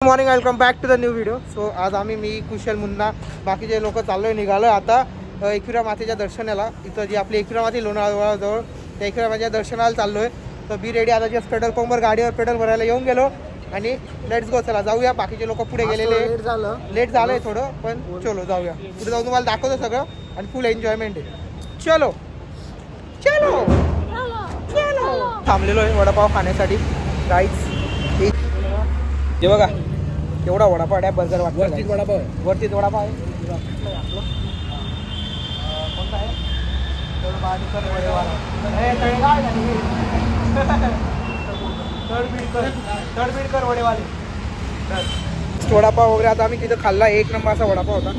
Morning, welcome back to the new video. So आज मी कुशल, मुन्ना, बाकीचे लोक निघालो आता एकविरा मातेच्या दर्शनाला. इथं जी आपली एकविरा माते लोणावळाजवळ त्या एकविरा मातेच्या दर्शनाला चाललो आहे. तर बी रेडी आता जस्ट पेट्रोल पंपवर गाडीवर पेट्रोल भरायला येऊन गेलो आणि लेट्स गो. चला जाऊया. बाकीचे लोक पुढे गेलेले, लेट झालं आहे थोडं, पण चलो जाऊया. पुढे जाऊन तुम्हाला दाखवतो सगळं आणि फुल एन्जॉयमेंट आहे. चलो चलो चलो. थांबलेलो आहे वडापाव खाण्यासाठी गाईज. हे बघा एवढा वडापाव आहे, बर्गर वाटतो. वरतीच वडापाव आहे. कोणता आहे? तडबीडकर वडेवाले. वडापाव वगैरे आता आम्ही तिथं खाल्ला. एक नंबर असा वडापाव होता.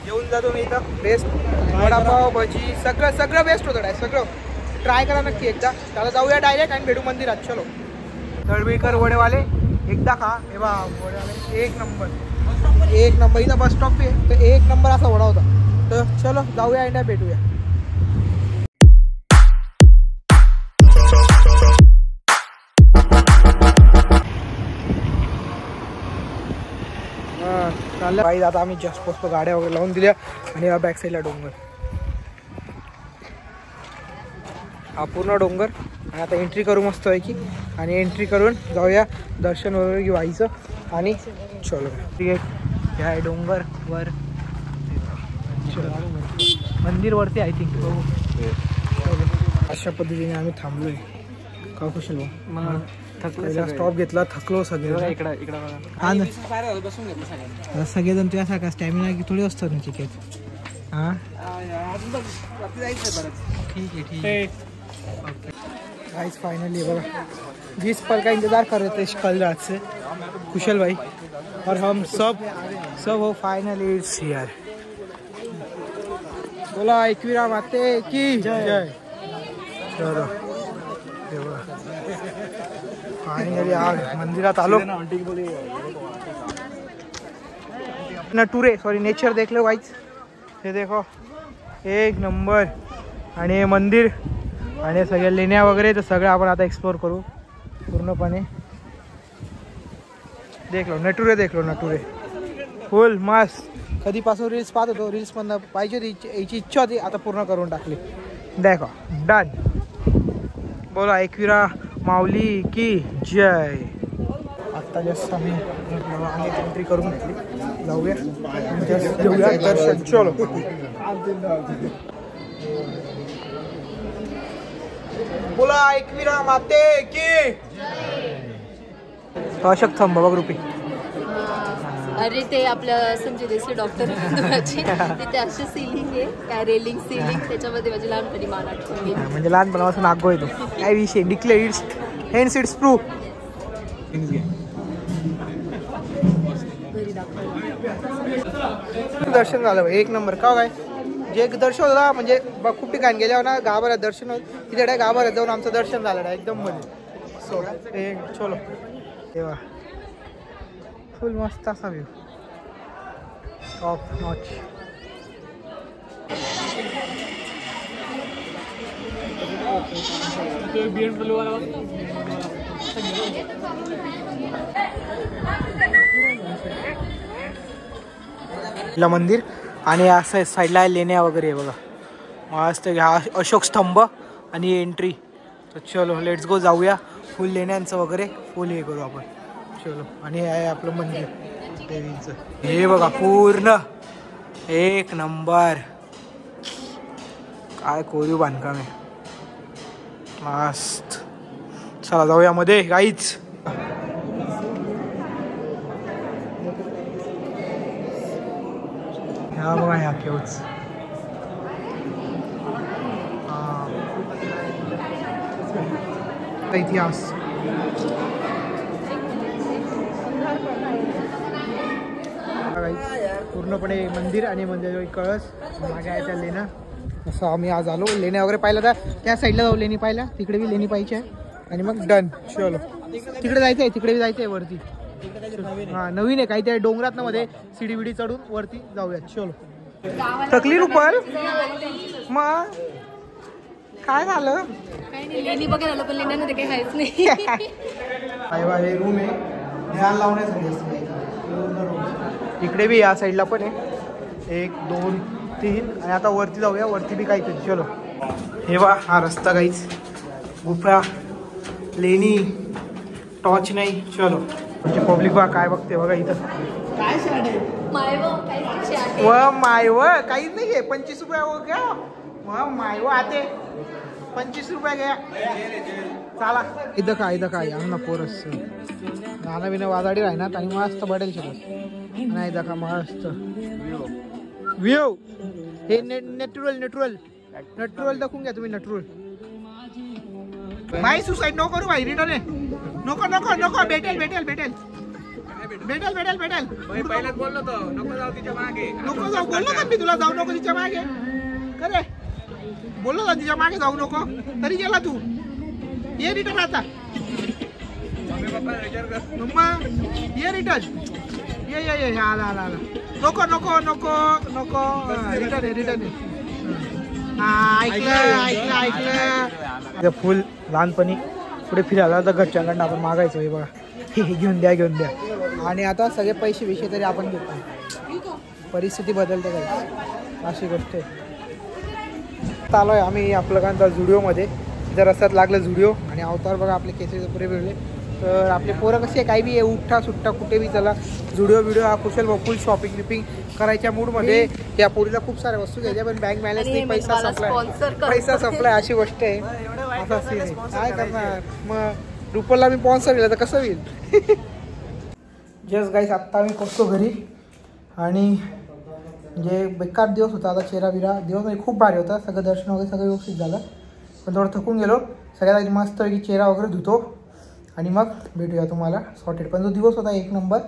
येऊन जातो मी इथं. बेस्ट वडापाव, भजी, सगळं बेस्ट होतं. सगळं ट्राय करा नक्की एकदा. त्याला जाऊया डायरेक्ट आणि भेटू मंदिरात. चलो. तडबीडकर वडेवाले एकदा खा. हे बा वडेवाले एक नंबर इथं बस स्टॉप आहे. तर एक नंबर असा वडा होता. तर चलो जाऊया आणि भेटूया. चाललं आता आम्ही जस्ट पोचतो. गाड्या वगैरे लावून दिल्या आणि बॅक साईडला डोंगर. हा पूर्ण डोंगर. आणि आता एंट्री करू मस्त आहे की. आणि एंट्री करून जाऊया. दर्शन वगैरे व्हायचं आणि चलो. ठीक आहे. ह्या डोंगर वर मंदिर वरती आय थिंक. बघू. अशा पद्धतीने आम्ही थांबलोय. का कुशल भाऊ? स्टॉप घेतला. थकलो सगळे. हा ना, सगळेजण तुझ्यासारखा स्टॅमिना की थोडी असतो ना चिकेट. हां ठीक आहे. ओके गाइस, फाइनली बघा 20 पल का इंतजार कर रहे थे कल रात से कुशल भाई और हम सब हो. Finally it's here. बोला एकविरा माते की जय. चलो फाइनली आज मंदिरात आलो. नटुरे सॉरी नेचर देख लो गाइस. हे देखो एक नंबर. आणि हे मंदिर आणि सगळ्या लेण्या वगैरे. तर सगळं आपण आता एक्सप्लोर करू पूर्णपणे. देखलो नटुरे फुल मस्त. कधीपासून रील्स पाहत होतो. रील्स पण पाहिजे होती, याची इच्छा होती. आता पूर्ण करून टाकली. देखो डन. बोला एकविरा माऊली की जय. आत्ता जस्ट आम्ही एंट्री करून घेतली. जाऊया घेऊया दर्शन. चलो. बोला एकविरा माते की. अशोक थंब बघ रुपी. अरे ते आपल्या संजय देसाई डॉक्टर तिथे अशी सिलिंग आहे, काय रेलिंग सिलिंग. त्याच्यामध्ये माझी लहानपणी मान आठवण गेली. म्हणजे लहानपणापासून आगो येतो. काय विषय declare it's hence it's proof. दर्शन झालं एक नंबर. का काय जे दर्शन होता म्हणजे खूप ठिकाणी गेल्यावर ना गाभाऱ्यात दर्शन होत. तिथे डाय गाभाऱ्यात जाऊन आमचं दर्शन झालं एकदम मध्ये. सो चलो तेव्हा फुल मस्त असा व्ह्यू. Top notch. मंदिर आणि असं साईडला लेण्या वगैरे बघा मस्त. हा अशोक स्तंभ आणि एंट्री. तर चलो लेट्स गो. जाऊया. फुल लेण्यांचं वगैरे फुल हे करू आपण. चलो. आणि हे आहे आपलं मंदिर देवीचं. हे बघा पूर्ण एक नंबर. काय कोरीव बांधकाम आहे मस्त. चला जाऊया मध्ये गाईच. ह्या बघा ह्या केवच. इतिहास. पूर्णपणे मंदिर आणि मंदिर कळस मागे आहे त्या लेण्या. असं आम्ही आज आलो. लेण्या वगैरे पाहिलं तर त्या साईडला जाऊ. लेणी पाहिल्या. तिकडे बी लेणी पाहिजे आहे. आणि मग डन. चलो तिकडे जायचं आहे. तिकडे बी जायचं आहे वरती. हां नवीन आहे काही. त्या डोंगरात ना मध्ये सीडी बिडी चढून वरती जाऊया. चलो. थकली रुपल मग काय झालं? काही नाही, लेणी बघायला आलो पण लेण्यांमध्ये काही आहेच नाही. हे रूम आहे ध्यान लावण्यासाठी असतं. इकडे बी या साईडला पण आहे 1 2 3 आणि आता वरती जाऊया. वरती बी काहीतरी. चलो हे बा हा रस्ता काहीच गुफा लेणी टॉर्च नाही. चलो म्हणजे पब्लिक बा काय बघते बघा इथं. काय व मायव काहीच नाही आहे. 25 रुपये हो घ्या व मायव आते 25 रुपये घ्या. चला इथं काय अंग ना पोरस गाणं बिणं वाजाडी राहणार आणि मस्त बडेल शकत नाही. का मस्त व्ह्यू हे नॅचरल दाखवून घ्या तुम्ही. नॅचरल भाई सुसाईड नको करू भाई. रिटर्न आहे. नको भेटेल पहिल्याच बोललो तो नको जाऊ तिच्या मागे. नको जाऊ बोललो का मी तुला. जाऊ नको तिच्या मागे. खरे बोललो का तिच्या मागे जाऊ नको तरी गेला तू. ये रिटर्न आता. मग ये रिटर्न. ये आला. नको रिटर्न ऐकलं. फुल लहानपणी पुढे फिरायला तर घरच्यांकडनं आपण मागायचो. हे बघा घेऊन द्या आणि आता सगळे पैसे तरी आपण घेतो. परिस्थिती बदलते काही अशी गोष्ट आहे. आलो आहे आम्ही आपलं कांदा झुडिओमध्ये. जर रस्त्यात लागलं झुडिओ आणि अवतार बघा आपले केसेस पुरे मिळले. तर आपले पोरं कशी आहे काही बी उठा सुट्टा कुठे बी चला झुडिओ हा कुशल फुल शॉपिंग करायच्या मूडमध्ये. त्या पोरीला खूप साऱ्या वस्तू घ्यायच्या पण बँक बॅलन्स नाही. पैसा संपलाय अशी गोष्ट आहे. असा सीन आहे. काय करणार मग. रुपलला मी स्पॉन्सर केलं तर कसं होईल. जस्ट गाईस आत्ता मी पोचतो घरी आणि म्हणजे बेकार दिवस होता. आता चेहरा बिरा दिवस म्हणजे खूप भारी होता. सगळं दर्शन वगैरे सगळं व्यवस्थित झालं पण थोडं थकून गेलो. सगळ्यात मस्त चेहरा वगैरे धुतो आणि मग भेटूया तुम्हाला सॉर्टेड. पण जो दिवस होता 1 नंबर.